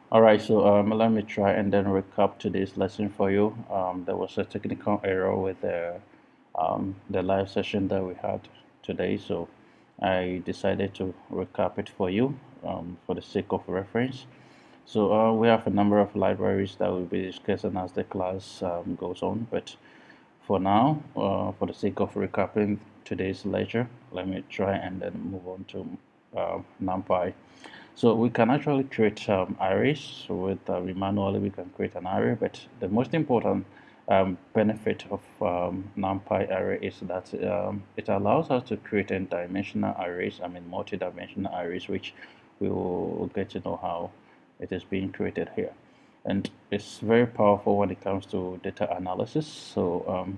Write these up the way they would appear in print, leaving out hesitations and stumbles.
All right, so let me try and then recap today's lesson for you. There was a technical error with the live session that we had today, so I decided to recap it for you for the sake of reference. So we have a number of libraries that we'll be discussing as the class goes on, but for now, for the sake of recapping today's lecture, let me try and then move on to NumPy. So we can actually create arrays with manually we can create an array, but the most important benefit of NumPy array is that it allows us to create n-dimensional arrays, I mean multi-dimensional arrays, which we will get to know how it is being created here. And it's very powerful when it comes to data analysis. So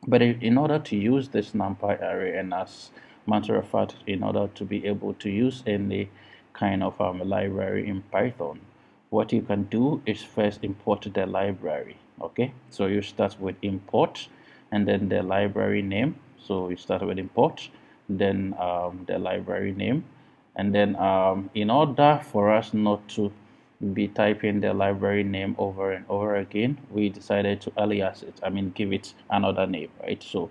but in order to use this NumPy array, and as a matter of fact, in order to be able to use any kind of library in Python, what you can do is first import the library. Okay, so you start with import and then the library name. So you start with import, then the library name, and then in order for us not to be typing the library name over and over again, we decided to alias it, I mean give it another name, right? So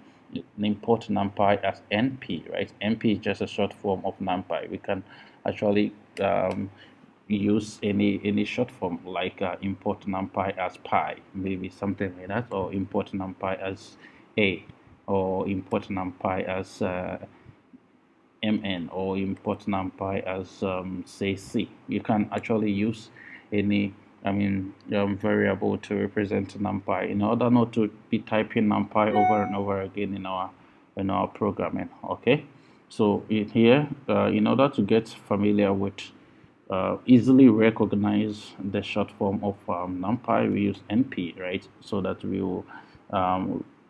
import numpy as np, right? Np is just a short form of numpy. We can actually use any short form like import numpy as pi, maybe something like that, or import numpy as a, or import numpy as mn, or import numpy as say c. You can actually use any variable to represent numpy in order not to be typing numpy over and over again in our programming. Okay, so in here in order to get familiar with easily recognize the short form of numpy, we use np, right? So that we will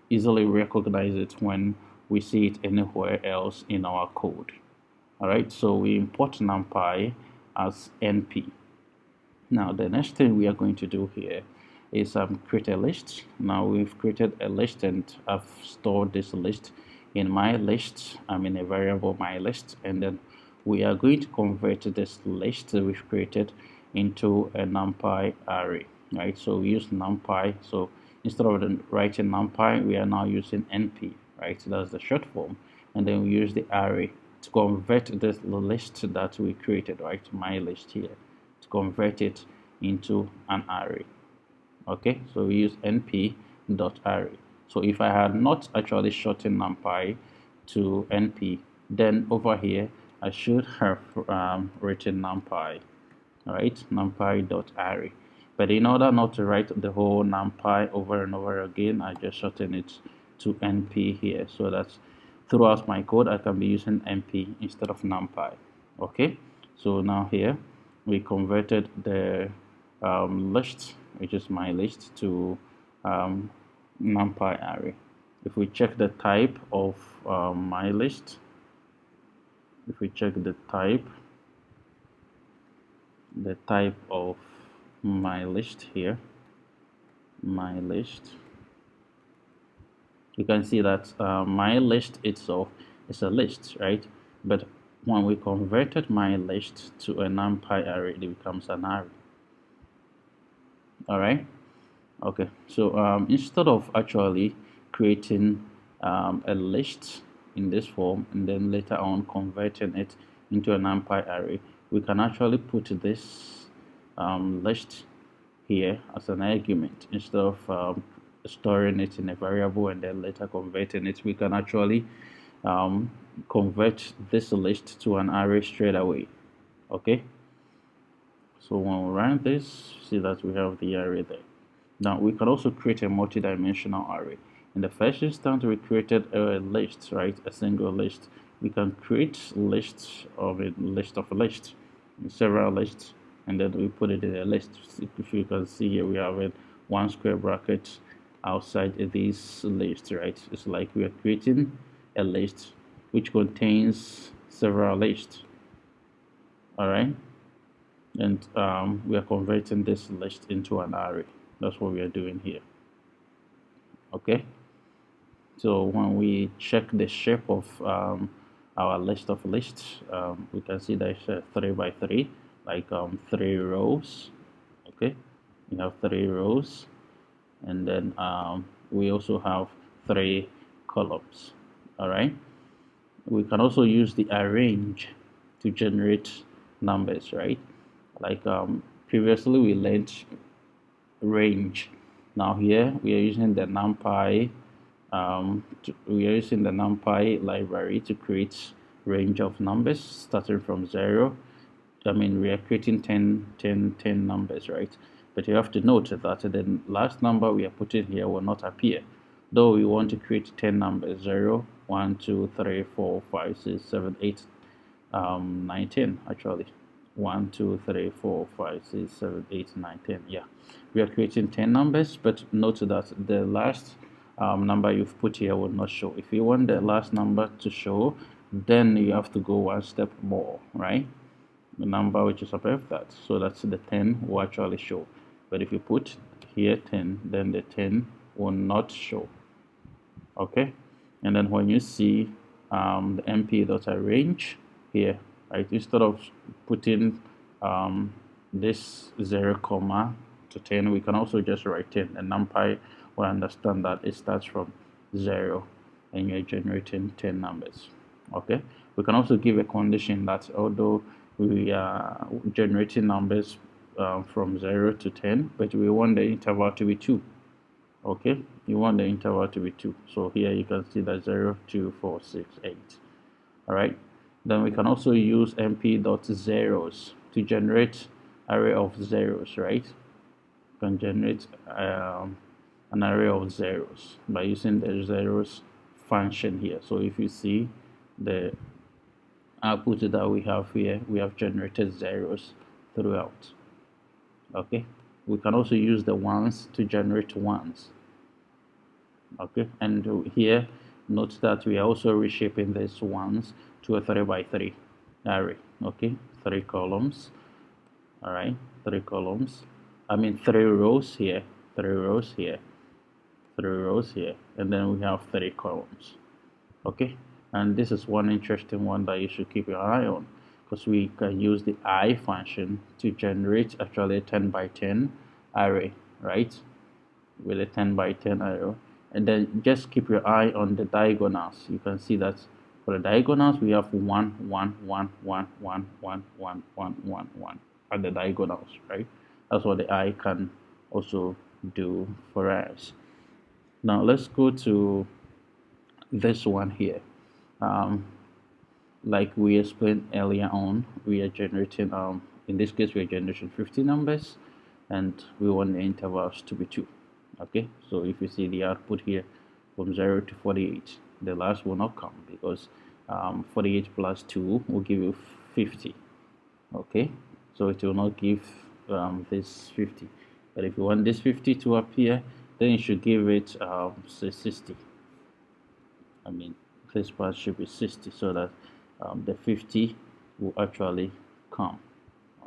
easily recognize it when we see it anywhere else in our code. All right, so we import numpy as np. Now the next thing we are going to do here is create a list. Now we've created a list and I've stored this list in my list. I'm in a variable my list, and then we are going to convert this list that we've created into a numpy array, right? So we use numpy. So instead of writing numpy, we are now using np, right? So that's the short form, and then we use the array to convert this list that we created, right? My list here, to convert it into an array. Okay, so we use np dot array. So if I had not actually shortened numpy to np, then over here I should have written numpy, right? Numpy dot array. But in order not to write the whole numpy over and over again, I just shorten it to np here, so that throughout my code I can be using np instead of numpy. Okay, so now here we converted the list, which is my list, to numpy array. If we check the type of my list, if we check the type of my list here, my list, you can see that my list itself is a list, right? But when we converted my list to a numpy array, it becomes an array. All right, okay, so instead of actually creating a list in this form and then later on converting it into a numpy array, we can actually put this list here as an argument. Instead of storing it in a variable and then later converting it, we can actually convert this list to an array straight away. Okay, so when we run this, see that we have the array there. Now we can also create a multi-dimensional array. In the first instance, we created a list, right? A single list. We can create lists of a list of a list, several lists, and then we put it in a list. If you can see here, we have it one square bracket outside this list, right? It's like we are creating a list which contains several lists. All right, and we are converting this list into an array. That's what we are doing here. Okay, so when we check the shape of our list of lists, we can see that it's 3 by 3. like 3 rows. Okay, we have 3 rows, and then we also have 3 columns. All right, we can also use the arrange to generate numbers, right? Like previously we learned range. Now here we are using the NumPy. We are using the NumPy library to create range of numbers starting from 0. I mean, we are creating 10 numbers, right? But you have to note that the last number we are putting here will not appear. Though we want to create 10 numbers: 0, 1, 2, 3, 4, 5, 6, 7, 8, 9, 10 actually. 1, 2, 3, 4, 5, 6, 7, 8, 9, 10. Yeah, we are creating 10 numbers, but note that the last number you've put here will not show. If you want the last number to show, then you have to go one step more, right? The number which is above that, so that's the 10 will actually show. But if you put here 10, then the 10 will not show. Okay, and then when you see the np.arrange here, right, instead of putting this 0 comma to 10, we can also just write 10, and NumPy will understand that it starts from 0 and you're generating 10 numbers. Okay, we can also give a condition that although we are generating numbers from 0 to 10, but we want the interval to be 2. Okay, you want the interval to be 2. So here you can see that 0, 2, 4, 6, 8. All right, then we can also use np.zeros to generate array of zeros, right? You can generate an array of zeros by using the zeros function here. So if you see the output that we have here, we have generated zeros throughout. Okay, we can also use the ones to generate ones. Okay, and here note that we are also reshaping these ones to a 3 by 3 array. Okay, 3 columns. All right, 3 columns. I mean 3 rows here, 3 rows here, 3 rows here, and then we have 3 columns. Okay, and this is one interesting one that you should keep your eye on, because we can use the I function to generate actually a 10 by 10 array, right? With a 10 by 10 array, and then just keep your eye on the diagonals. You can see that for the diagonals we have 1, 1, 1, 1, 1, 1, 1, 1, 1, 1 at the diagonals, right? That's what the eye can also do for us. Now let's go to this one here. Like we explained earlier on, we are generating in this case we are generating 50 numbers, and we want the intervals to be 2. Okay, so if you see the output here from 0 to 48, the last will not come because 48 plus 2 will give you 50. Okay, so it will not give this 50, but if you want this 50 to appear, then you should give it say 60. I mean, this part should be 60, so that the 50 will actually come.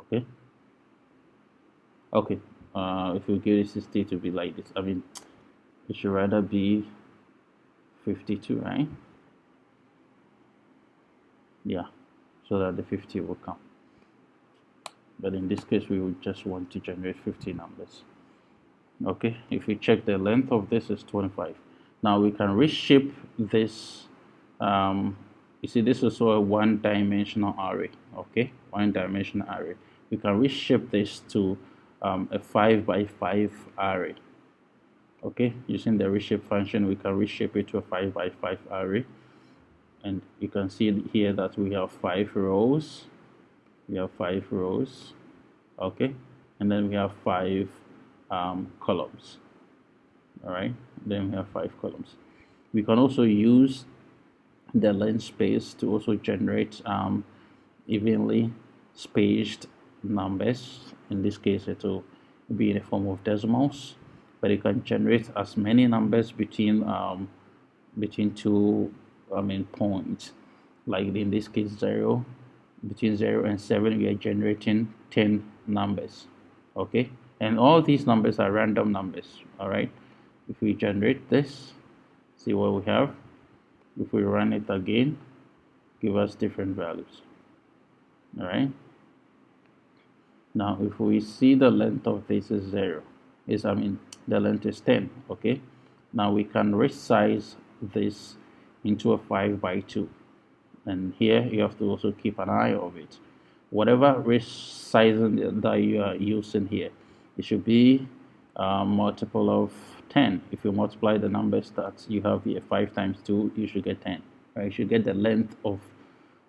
Okay, okay, if you give it 60 to be like this, I mean it should rather be 52, right? Yeah, so that the 50 will come, but in this case we would just want to generate 50 numbers. Okay, if we check, the length of this is 25. Now we can reshape this. You see, this is also a one-dimensional array. Okay, one-dimensional array. We can reshape this to a 5 by 5 array. Okay, using the reshape function, we can reshape it to a 5 by 5 array, and you can see here that we have 5 rows. We have 5 rows. Okay, and then we have 5 columns. All right, then we have 5 columns. We can also use the Linspace to also generate evenly spaced numbers. In this case it will be in the form of decimals, but you can generate as many numbers between two points, like in this case 0. Between 0 and 7 we are generating 10 numbers. Okay, and all these numbers are random numbers. All right, if we generate this, see what we have. If we run it again, give us different values. All right, Now, if we see the length of this is 0, the length is 10, okay? Now we can resize this into a 5 by 2. And here you have to also keep an eye of it. Whatever resizing that you are using here, it should be a multiple of 10. If you multiply the numbers that you have here, 5 times 2, you should get 10. Right? You should get the length of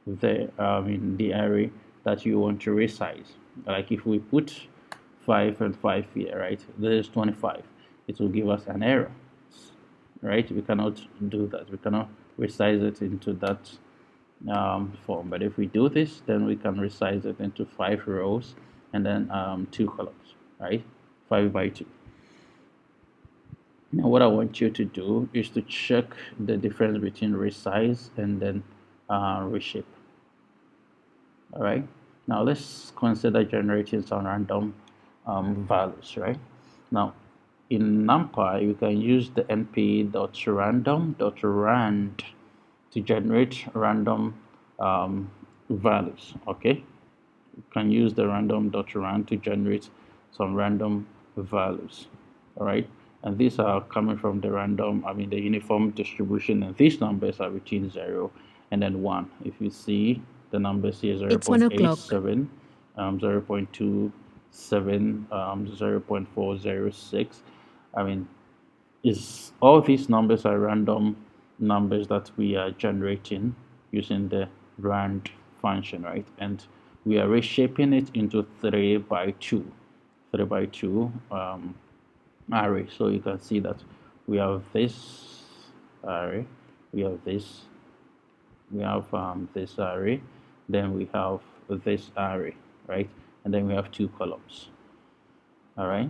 the array that you want to resize. Like if we put 5 and 5 here, right, this is 25, it will give us an error, right? We cannot do that. We cannot resize it into that form. But if we do this, then we can resize it into 5 rows and then 2 columns, right? 5 by 2. Now what I want you to do is to check the difference between resize and then reshape. All right, now let's consider generating some random values. Right now in NumPy you can use the np.random.rand to generate random values. Okay, you can use the random.rand to generate some random values. All right, and these are coming from the the uniform distribution, and these numbers are between 0 and then 1. If you see the numbers here, It's 1 o'clock. 0.87, 0.27, 0.406. Is all these numbers are random numbers that we are generating using the rand function, right? And we are reshaping it into 3 by 2 array. So you can see that we have this array, we have this array, then we have this array, right? And then we have 2 columns. All right,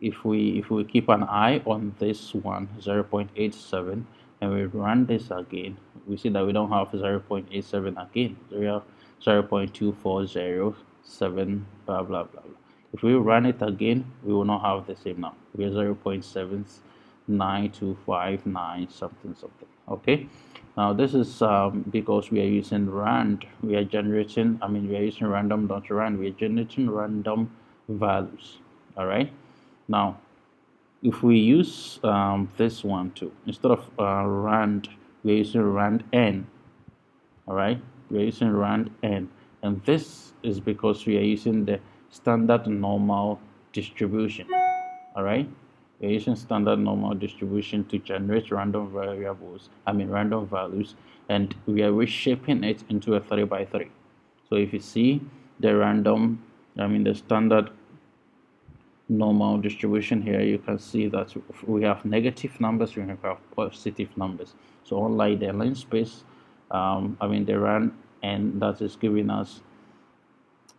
if we keep an eye on this one, 0.87, and we run this again, we see that we don't have 0.87 again. So we have 0.2407, blah blah blah blah. If we run it again, we will not have the same number. We have 0.79259 something something. Okay, now this is because we are using rand. We are generating, we are using random.rand. We are generating random values. All right, now if we use this one too, instead of rand, we're using rand n. All right, we're using rand n, and this is because we are using the standard normal distribution. All right, we're using standard normal distribution to generate random random values, and we are reshaping it into a 3 by 3. So if you see the the standard normal distribution here, you can see that we have negative numbers, we have positive numbers. So unlike the Linspace, the rand n that is giving us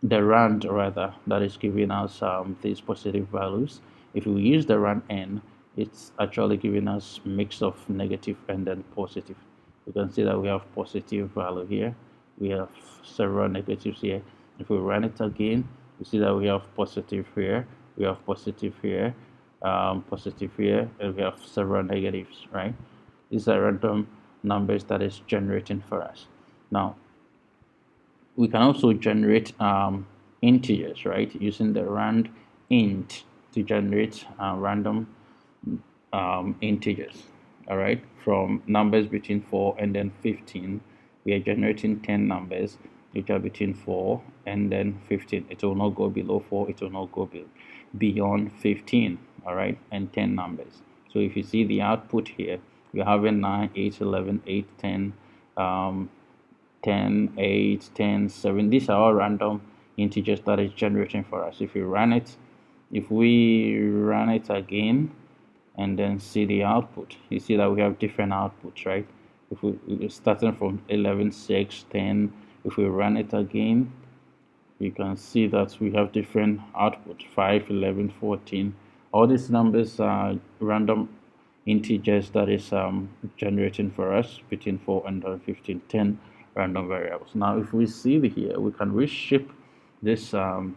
the rand rather that is giving us these positive values, if we use the rand n, it's actually giving us mix of negative and then positive. You can see that we have positive value here, we have several negatives here. If we run it again, you see that we have positive here, we have positive here, positive here, and we have several negatives, right? These are random numbers that is generating for us. Now we can also generate integers, right, using the rand int to generate random integers. All right, from numbers between 4 and then 15, we are generating 10 numbers which are between 4 and then 15. It will not go below 4, it will not go beyond 15. All right, and 10 numbers. So if you see the output here, we're having 9, 8, 11, 8, 10, 10, 8, 10, 7. These are all random integers that is generating for us. If we run it again and then see the output, you see that we have different outputs, right? If we starting from 11, 6, 10, if we run it again, you can see that we have different output, 5, 11, 14. All these numbers are random integers that is generating for us between 4 and 15, 10 random variables. Now if we see here, we can reshape this a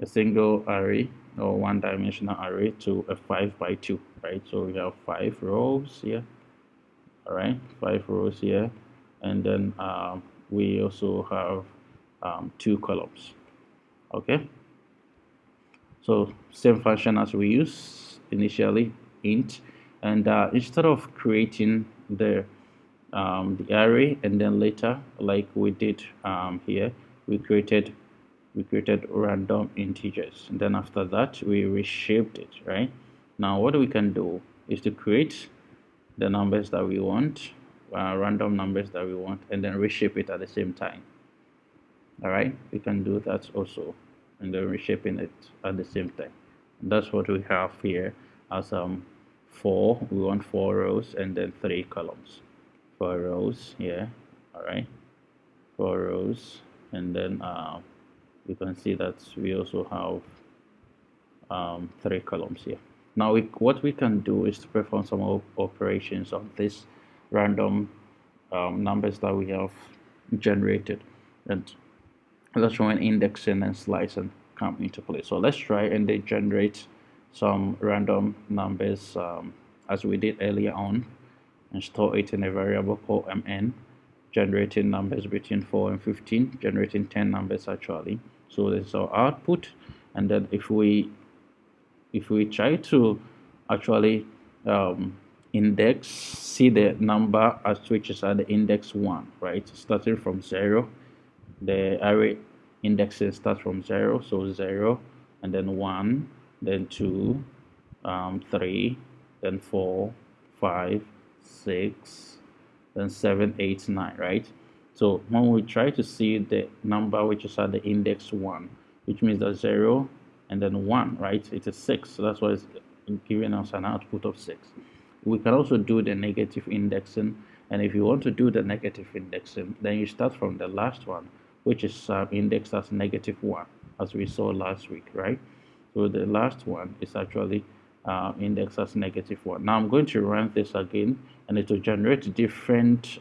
single array or one-dimensional array to a 5 by 2, right? So we have 5 rows here. All right, 5 rows here, and then we also have 2 columns. Okay, so same function as we use initially, int, and instead of creating the array and then later like we did here, we created random integers, and then after that we reshaped it. Right now what we can do is to create the numbers that we want, random numbers that we want, and then reshape it at the same time. All right, we can do that also, and then reshaping it at the same time. And that's what we have here as four. We want 4 rows and then 3 columns. 4 rows here. All right, 4 rows, and then you can see that we also have 3 columns here. Now what we can do is to perform some operations on this random numbers that we have generated, and that's when indexing and slicing come into play. So let's try and then generate some random numbers as we did earlier on, and store it in a variable called mn, generating numbers between 4 and 15, generating 10 numbers actually. So this is our output, and then if we try to actually index, see the number as which is at the index 1, right, starting from 0, the array indexing starts from 0, so 0 and then 1, then 2, 3, then 4, 5, 6, then 7, 8, 9, right? So when we try to see the number which is at the index 1, which means that 0 and then 1, right, it is 6, so that's why it's giving us an output of 6. We can also do the negative indexing, and if you want to do the negative indexing, then you start from the last one, which is indexed as -1, as we saw last week, right? So the last one is actually indexed as -1. Now I'm going to run this again, and it will generate different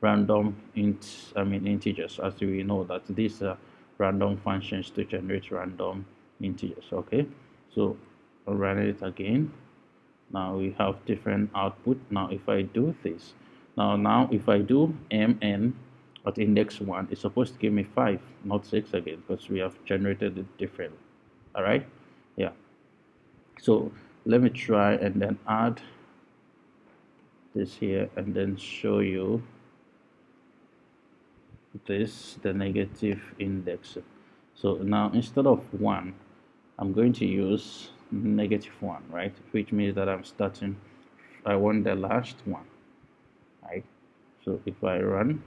random integers, as we know that these are random functions to generate random integers. Okay, so I'll run it again. Now we have different output. Now if I do this, now if I do mn at index 1, it's supposed to give me 5, not 6 again, because we have generated it differently. All right, yeah. So let me try and then add this here and then show you this, the negative index. So now instead of 1, I'm going to use -1, right, which means that I want the last one, right? So if I run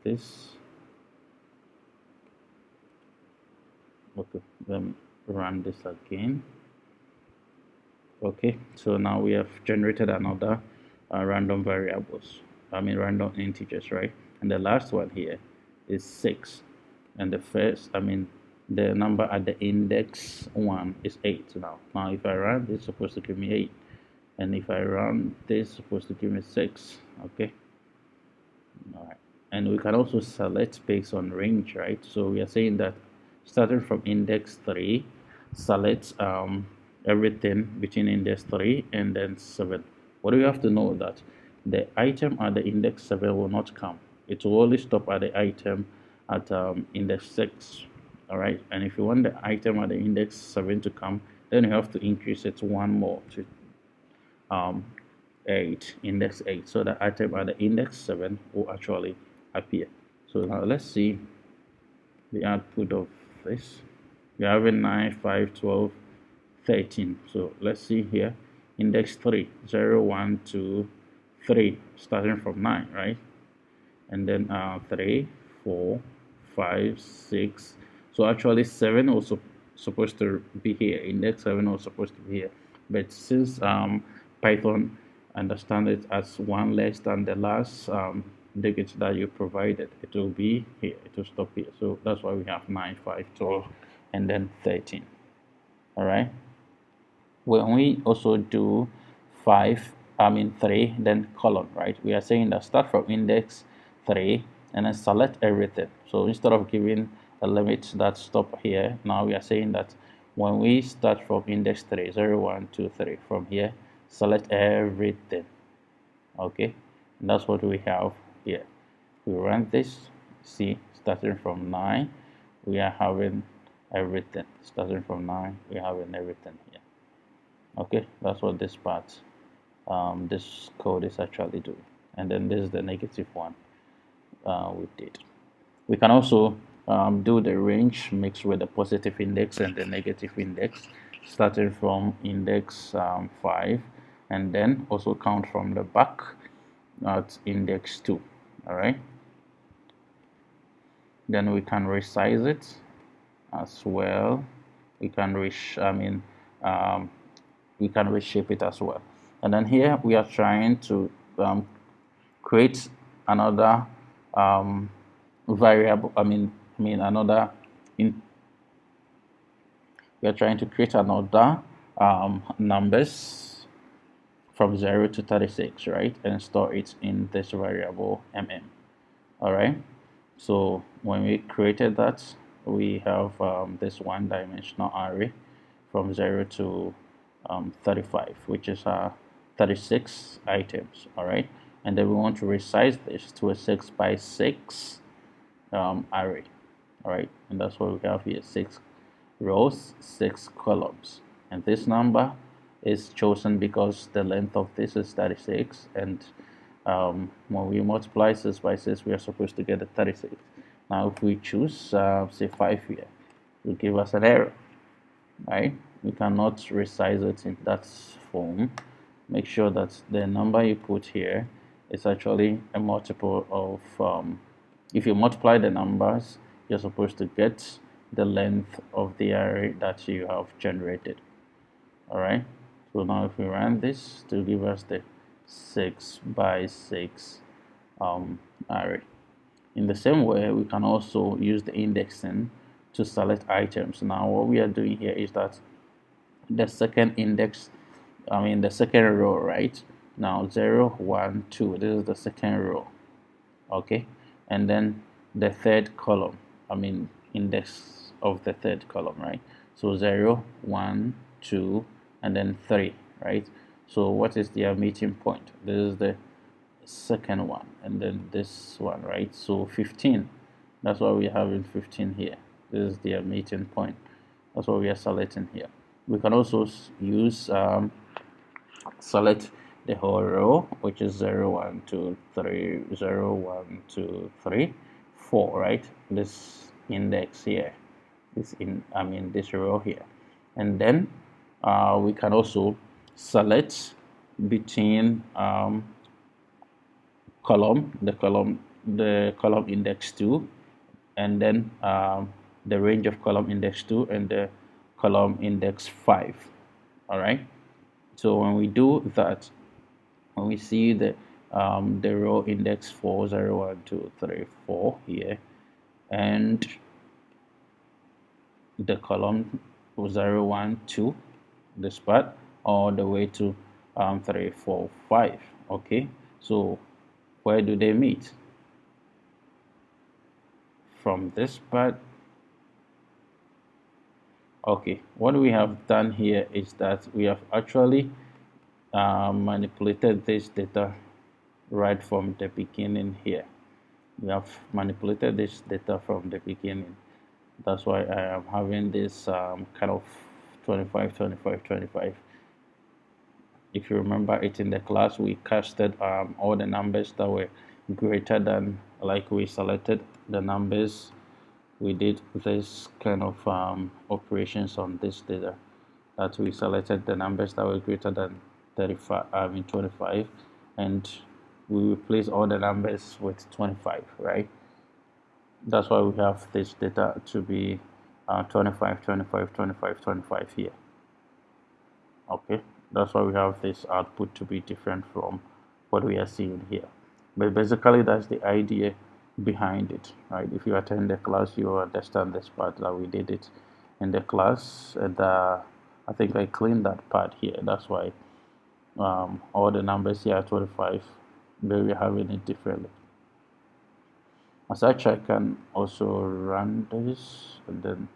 this, okay, let me run this again. Okay, so now we have generated another random variables, random integers, right? And the last one here is 6, and the first, the number at the index 1 is 8. Now if I run this, it's supposed to give me 8, and if I run this, it's supposed to give me 6. Okay, all right. And we can also select based on range, right? So we are saying that starting from index 3, select everything between index 3 and then 7. What do you have to know? That the item at the index 7 will not come. It will only stop at the item at index 6. All right, and if you want the item at the index 7 to come, then you have to increase it one more to 8, index 8, so the item at the index 7 will actually appear. So now let's see the output of this. We have 9, 5, 12, 13. So let's see here, index 3, 0, 1, 2, 3, starting from 9, right? And then 3, 4, 5, 6. So actually 7 was supposed to be here, index 7 was supposed to be here, but since Python understand it as 1 less than the last digit that you provided, it will be here, it will stop here. So that's why we have 9, 5, 12, and then 13. All right, when we also do 3, then colon, right, we are saying that start from index 3 and then select everything. So instead of giving a limit that stop here, now we are saying that when we start from index 3, 0, 1, 2, 3, from here, select everything. Okay, and that's what we have here. We run this, see, starting from 9, we are having everything starting from 9. We're having everything here. Okay, that's what this part, this code is actually doing. And then this is the negative one we did. We can also do the range mixed with the positive index and the negative index, starting from index 5, and then also count from the back at index 2. All right. Then we can resize it as well. We can um, we can reshape it as well. And then here we are trying to create another variable. Another in. We are trying to create another numbers from 0 to 36, right, and store it in this variable all right. So when we created that, we have this one-dimensional array from 0 to 35, which is 36 items, all right. And then we want to resize this to a 6 by 6 array, all right. And that's what we have here: 6 rows, 6 columns. And this number is chosen because the length of this is 36, and when we multiply 6 by 6, we are supposed to get the 36. Now if we choose say 5 here, it will give us an error, right? We cannot resize it in that form. Make sure that the number you put here is actually a multiple of if you multiply the numbers, you're supposed to get the length of the array that you have generated. All right. So now if we run this, to give us the 6 by 6 array. In the same way, we can also use the indexing to select items. Now what we are doing here is that the second index, the second row, right? Now 0, 1, 2, this is the second row, okay? And then the third column, index of the third column, right? So 0, 1, 2, and then 3, right? So what is their meeting point? This is the second one, and then this one, right? So 15, that's why we have in 15 here. This is their meeting point. That's what we are selecting here. We can also use select the whole row, which is 0, 1, 2, 3, 0, 1, 2, 3, 4, right? This index here, this row here. And then we can also select between the column index 2, and then the range of column index 2 and the column index 5. All right. So when we do that, when we see the row index 4, 0, 1, 2, 3, 4 here, and the column 0, 1, 2, this part, all the way to 3, 4, 5. Okay. So where do they meet? From this part. Okay, what we have done here is that we have actually manipulated this data right from the beginning here. We have manipulated this data from the beginning. That's why I am having this kind of 25, 25, 25. If you remember it in the class, we casted all the numbers that were greater than, like we selected the numbers. We did this kind of operations on this data, that we selected the numbers that were greater than 25, and we replace all the numbers with 25, right? That's why we have this data to be 25, 25, 25, 25 here. Okay, that's why we have this output to be different from what we are seeing here. But basically, that's the idea behind it, right? If you attend the class, you understand this part that we did it in the class, and I think I cleaned that part here. That's why all the numbers here are 25, but we're having it differently. As such, I can also run this, and then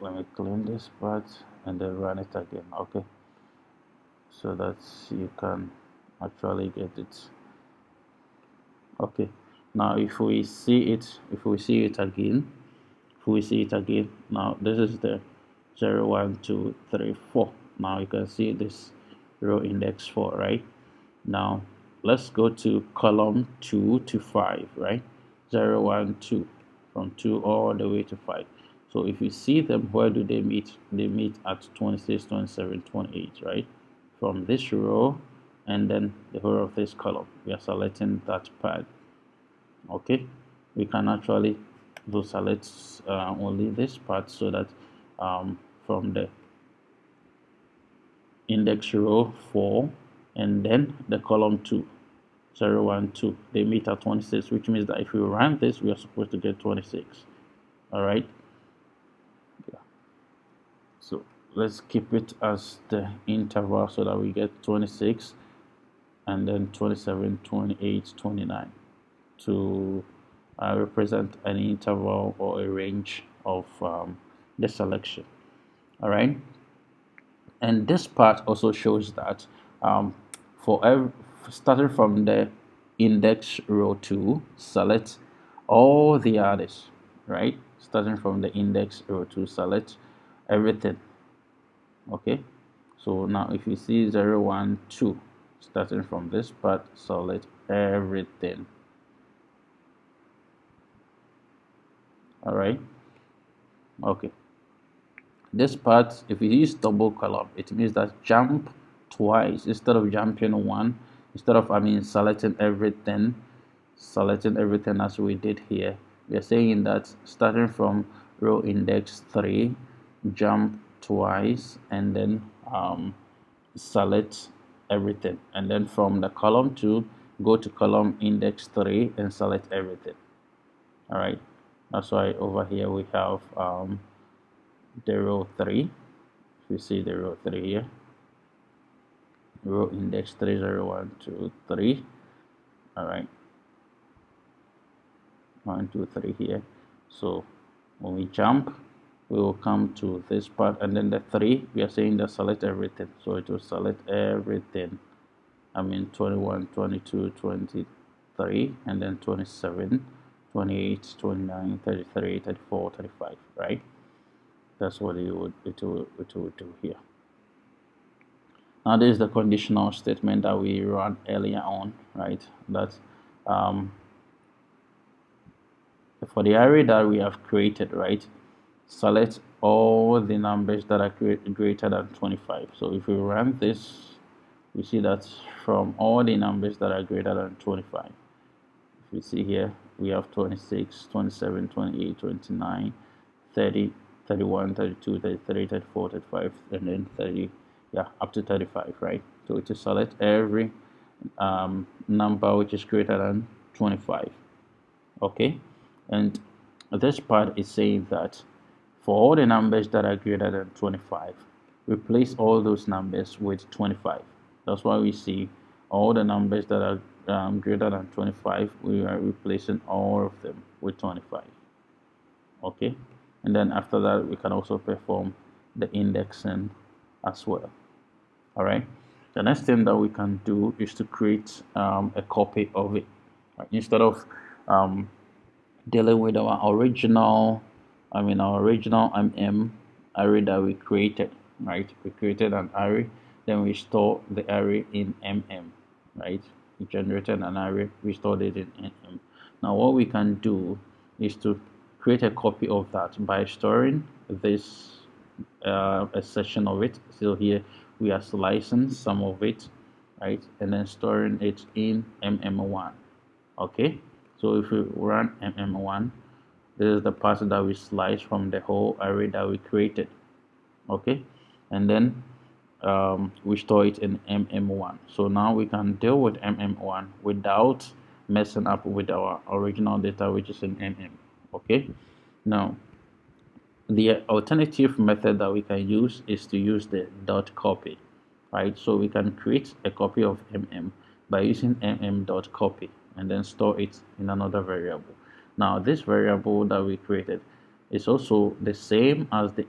let me clean this part and then run it again. Okay, so that you can actually get it. Okay, Now if we see it, again, now this is the 0, 1, 2, 3, 4. Now you can see this row index 4, right? Now let's go to column 2 to 5, right? 0, 1, 2, from 2 all the way to 5. So if you see them, where do they meet? They meet at 26, 27, 28, right? From this row and then the whole of this column. We are selecting that part. Okay, we can actually do select only this part, so that from the index row 4 and then the column 2, 0, 1, 2, they meet at 26, which means that if we run this, we are supposed to get 26. All right, yeah. So let's keep it as the interval so that we get 26 and then 27, 28, 29 to represent an interval or a range of the selection. All right, and this part also shows that for every, starting from the index row 2, select all the others, right? Starting from the index row 2, select everything. Okay, so now if you see 0, 1, 2, starting from this part, select everything. All right, okay. This part, if you use double column, it means that jump twice instead of jumping one. Instead of selecting everything, as we did here, we are saying that starting from row index 3, jump twice and then select everything, and then from the column 2, go to column index 3 and select everything. All right, that's why over here we have the row 3. You see the row 3 here, row index 3, 0, 1, 2, 3. All right, 1, 2, 3 here. So when we jump, we will come to this part, and then the 3, we are saying that select everything, so it will select everything. 21, 22, 23, and then 27, 28, 29, 33, 34, 35, right? That's what it would do here. Now this is the conditional statement that we ran earlier on, right? That for the array that we have created, right, select all the numbers that are greater than 25. So if we run this, we see that from all the numbers that are greater than 25, if you see here, we have 26, 27, 28, 29, 30, 31, 32, 33, 34, 35, and then 30, yeah, up to 35, right? So it will select every number which is greater than 25. Okay, and this part is saying that for all the numbers that are greater than 25, replace all those numbers with 25. That's why we see all the numbers that are greater than 25, we are replacing all of them with 25. Okay, and then after that, we can also perform the indexing as well. All right, the next thing that we can do is to create a copy of it. Right? Instead of dealing with our original array that we created, right? We created an array, then we store the array in right? We generated an array, we stored it in Now what we can do is to create a copy of that by storing this a section of it. So here we are slicing some of it, right, and then storing it in mm1. Okay, so if we run mm1, this is the part that we slice from the whole array that we created. Okay, and then we store it in mm1. So now we can deal with mm1 without messing up with our original data, which is in Okay, now the alternative method that we can use is to use the dot copy, right? So we can create a copy of by using dot copy and then store it in another variable. Now this variable that we created is also the same as the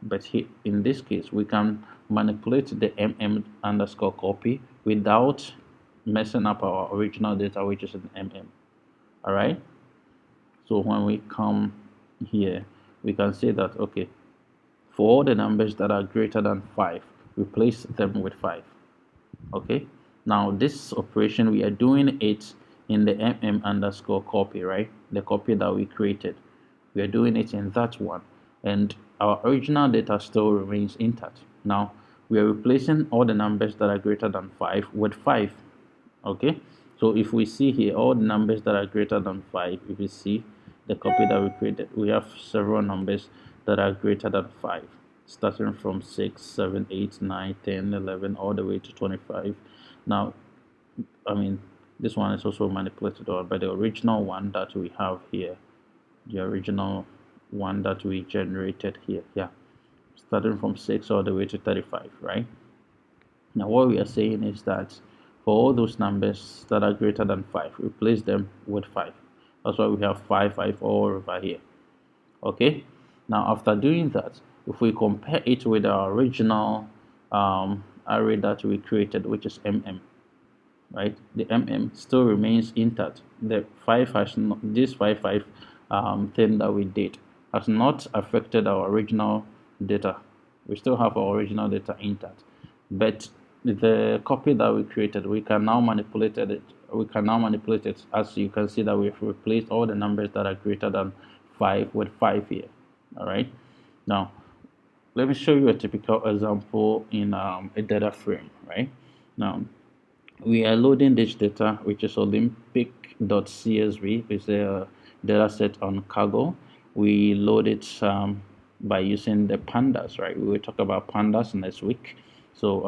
but in this case we can manipulate the underscore copy without messing up our original data, which is an All right. So when we come here, we can say that, okay, for all the numbers that are greater than 5, replace them with 5. Okay. Now this operation, we are doing it in the underscore copy, right? The copy that we created. We are doing it in that one. And our original data still remains intact. Now we are replacing all the numbers that are greater than 5 with 5. Okay, so if we see here all the numbers that are greater than 5, if you see the copy that we created, we have several numbers that are greater than 5, starting from 6, 7, 8, 9, 10, 11, all the way to 25. Now, I mean, this one is also manipulated by the original one that we have here, the original one that we generated here, yeah, starting from 6 all the way to 35, right? Now what we are saying is that for all those numbers that are greater than 5, replace them with 5. That's why we have 5, 5 all over here. Okay. Now after doing that, if we compare it with our original array that we created, which is right? The still remains intact. The 5 has not, this 5, 5 thing that we did has not affected our original data. We still have our original data intact, but the copy that we created, we can now manipulate it. We can now manipulate it, as you can see that we've replaced all the numbers that are greater than 5 with 5 here. All right. Now let me show you a typical example in a data frame. Right now, we are loading this data, which is olympic.csv. It's a data set on cargo. We load it by using the pandas, right? We will talk about pandas next week. So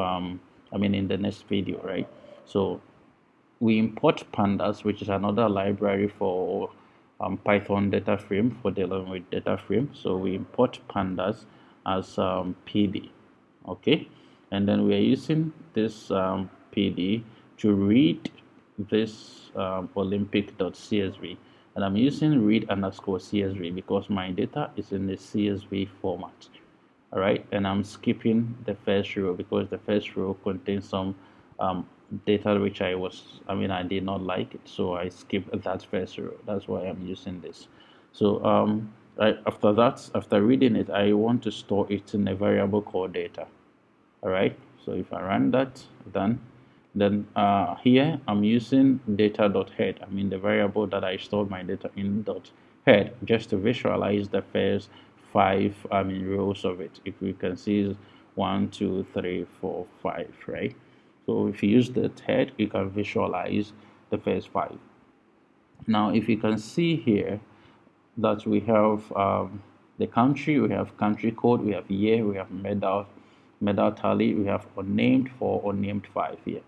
I mean in the next video, right? So we import pandas, which is another library for Python data frame, for dealing with data frame. So we import pandas as PD. Okay, and then we are using this PD to read this olympic.csv, and I'm using read underscore CSV because my data is in the CSV format. All right, and I'm skipping the first row because the first row contains some data which I did not like it, so I skipped that first row. That's why I'm using this. So after that, after reading it, I want to store it in a variable called data. All right, so if I run that, then here I'm using data.head. I mean the variable that I stored my data in .head, just to visualize the first 5 rows of it. If we can see 1, 2, 3, 4, 5, right? So if you use the head, you can visualize the first 5. Now if you can see here that we have the country, we have country code, we have year, we have medal tally, we have unnamed 4, unnamed 5 here.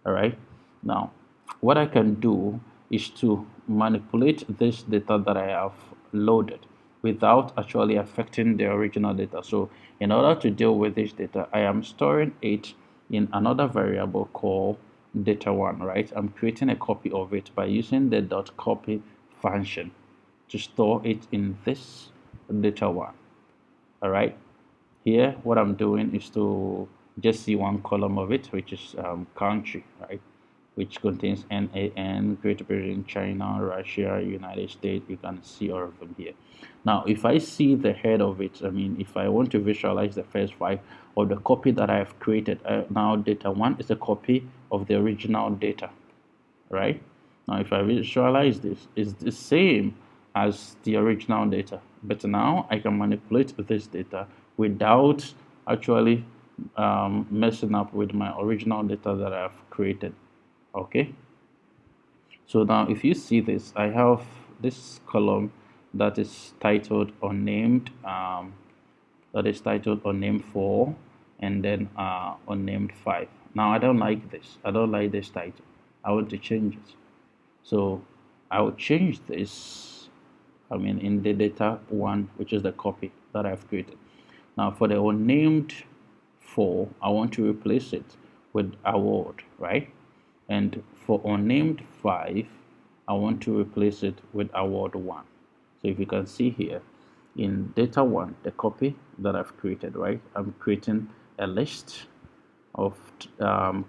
All right, now what I can do is to manipulate this data that I have loaded without actually affecting the original data. So in order to deal with this data, I am storing it in another variable called data1, right? I'm creating a copy of it by using the .copy function to store it in this data1. All right, here what I'm doing is to just see one column of it, which is country, right, which contains NAN, Great Britain, China, Russia, United States. You can see all of them here. Now if I see the head of it, I mean if I want to visualize the first 5 of the copy that I have created, now data1 is a copy of the original data, right? Now if I visualize this, it's the same as the original data, but now I can manipulate this data without actually messing up with my original data that I've created. Okay, so now if you see this, I have this column that is titled unnamed, that is titled unnamed 4, and then unnamed 5. Now I don't like this. I don't like this title. I want to change it. So I will change this, in the data 1, which is the copy that I've created. Now for the unnamed 4, I want to replace it with award, right? And for unnamed 5, I want to replace it with award 1. So if you can see here in data 1, the copy that I've created, right? I'm creating a list of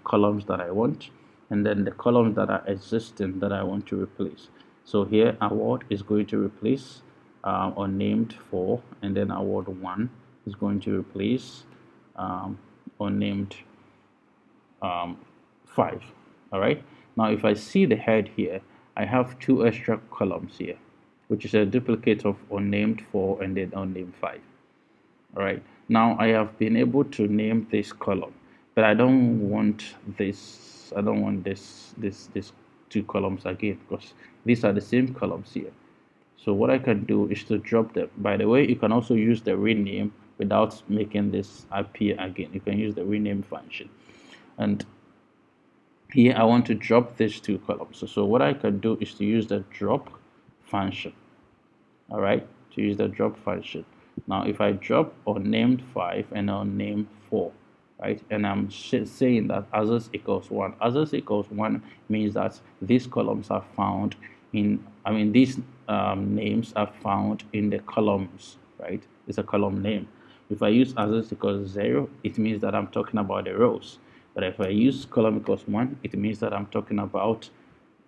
columns that I want, and then the columns that are existing that I want to replace. So here award is going to replace unnamed 4, and then award 1 is going to replace unnamed 5. All right, now if I see the head here, I have 2 extra columns here, which is a duplicate of unnamed 4 and then unnamed 5. All right, now I have been able to name this column, but I don't want this. I don't want this 2 columns again, because these are the same columns here. So what I can do is to drop them. By the way, you can also use the rename without making this appear again. You can use the rename function, and here I want to drop these 2 columns. So what I can do is to use the drop function. All right, to use the drop function. Now if I drop unnamed 5 and unnamed 4, right, and I'm saying that others equals 1, others equals 1 means that these columns are found in, these names are found in the columns, right? It's a column name. If I use others equals 0, it means that I'm talking about the rows. But if I use column equals 1, it means that I'm talking about,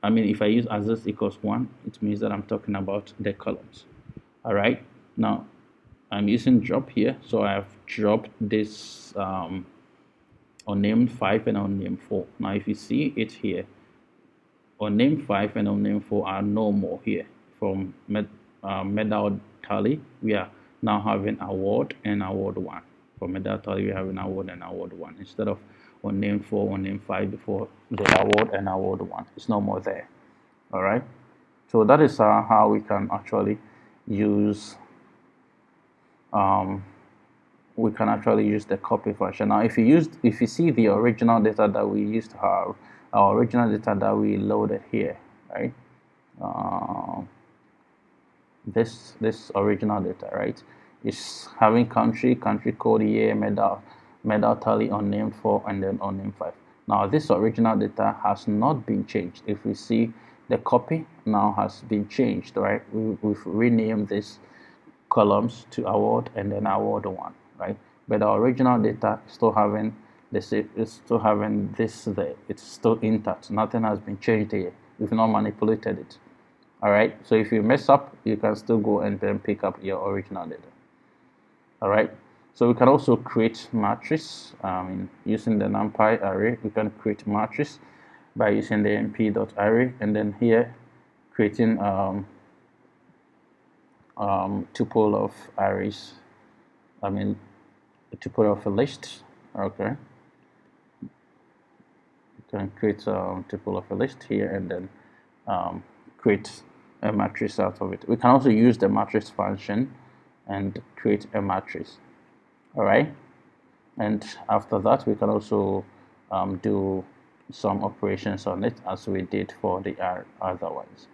if I use others equals 1, it means that I'm talking about the columns. All right, now I'm using drop here, so I have dropped this unnamed 5 and unnamed 4. Now if you see it here, unnamed 5 and unnamed 4 are no more here. From medal tally, we are now having award and award 1. For medal tally, we're having award and award 1 instead of unnamed 4, unnamed 5 before the award and award 1. It's no more there. All right, so that is how we can actually use the copy function. Now if you see the original data that we used to have, our original data that we loaded here, right, this original data, right, is having country code, year, medal tally, unnamed 4 and then unnamed 5. Now this original data has not been changed. If we see, the copy now has been changed, right? We've renamed this columns to award and then award 1, right? But the original data is still having this, there. It's still intact. Nothing has been changed here. We've not manipulated it. All right, so if you mess up, you can still go and then pick up your original data. All right, so we can also create matrix using the NumPy array. We can create matrix by using the np.array, and then here creating tuple of arrays, a tuple of a list. Okay, you can create a tuple of a list here and then create a matrix out of it. We can also use the matrix function and create a matrix. All right, and after that we can also do some operations on it as we did for the other ones.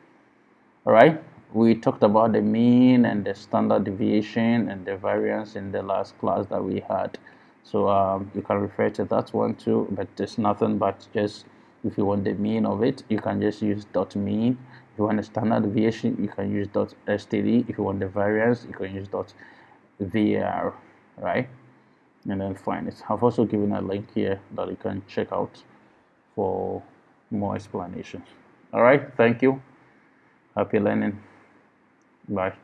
All right, we talked about the mean and the standard deviation and the variance in the last class that we had, so you can refer to that one too, but there's nothing but just, if you want the mean of it, you can just use dot mean. If you want the standard deviation, you can use dot std. If you want the variance, you can use dot var, right? And then find it. I've also given a link here that you can check out for more explanation. All right, thank you. Happy learning. Bye.